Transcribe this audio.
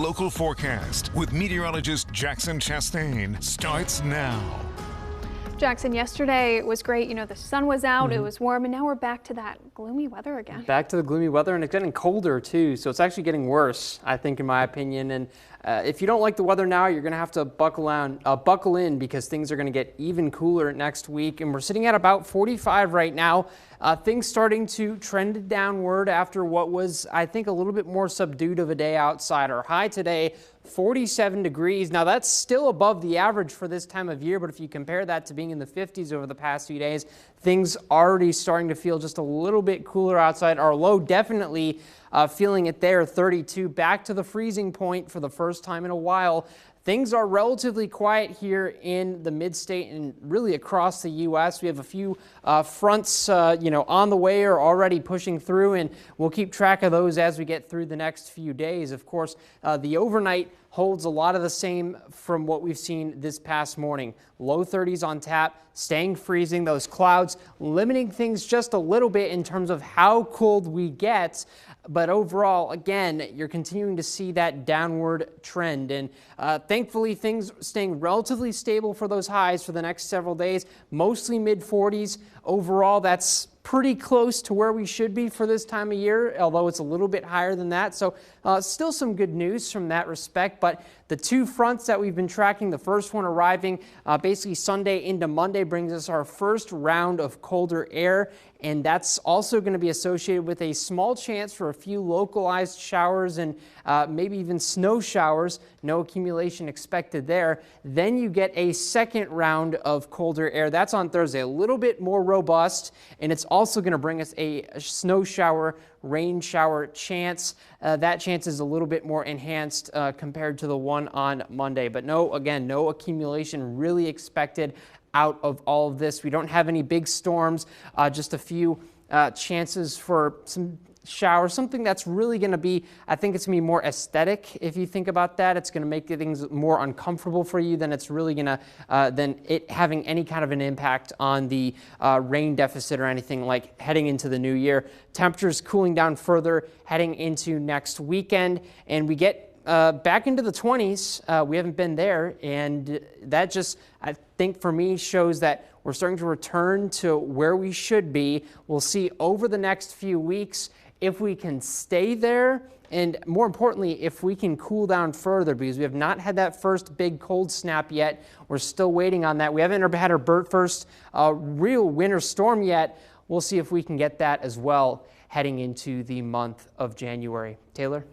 local forecast with meteorologist Jackson Chastain starts now. Jackson, yesterday was great. You know, the sun was out, it was warm, and now we're back to that gloomy weather again. Back to the gloomy weather, and it's getting colder too, so it's actually getting worse, I think, in my opinion. And if you don't like the weather now, you're going to have to buckle in because things are going to get even cooler next week. And we're sitting at about 45 right now. Things starting to trend downward after what was, I think, a little bit more subdued of a day outside. Our high today, 47 degrees. Now, that's still above the average for this time of year, but if you compare that to being in the 50s over the past few days, things already starting to feel just a little bit cooler outside. Our low definitely feeling it there, 32, back to the freezing point for the first time in a while. Things are relatively quiet here in the mid-state and really across the U.S. We have a few fronts, on the way or already pushing through, and we'll keep track of those as we get through the next few days. Of course, the overnight holds a lot of the same from what we've seen this past morning. Low 30s on tap, staying freezing, those clouds limiting things just a little bit in terms of how cold we get. But overall, again, you're continuing to see that downward trend. And thankfully, things staying relatively stable for those highs for the next several days, mostly mid-40s. Overall, that's pretty close to where we should be for this time of year, although it's a little bit higher than that. So still some good news from that respect. But the two fronts that we've been tracking, the first one arriving basically Sunday into Monday, brings us our first round of colder air. And that's also going to be associated with a small chance for a few localized showers and maybe even snow showers. No accumulation expected there. Then you get a second round of colder air. That's on Thursday, a little bit more robust, and it's also going to bring us a snow shower, rain shower chance. That chance is a little bit more enhanced compared to the one on Monday. But no accumulation really expected out of all of this. We don't have any big storms, just a few chances for some showers, something that's really going to be, I think it's going to be more aesthetic. If you think about that, it's going to make things more uncomfortable for you than it's really going to, than it having any kind of an impact on the rain deficit or anything like heading into the new year. Temperatures cooling down further heading into next weekend, and we get back into the 20s. We haven't been there, and that just, I think for me, shows that we're starting to return to where we should be. We'll see over the next few weeks if we can stay there, and more importantly, if we can cool down further, because we have not had that first big cold snap yet. We're still waiting on that. We haven't had our first real winter storm yet. We'll see if we can get that as well heading into the month of January. Taylor?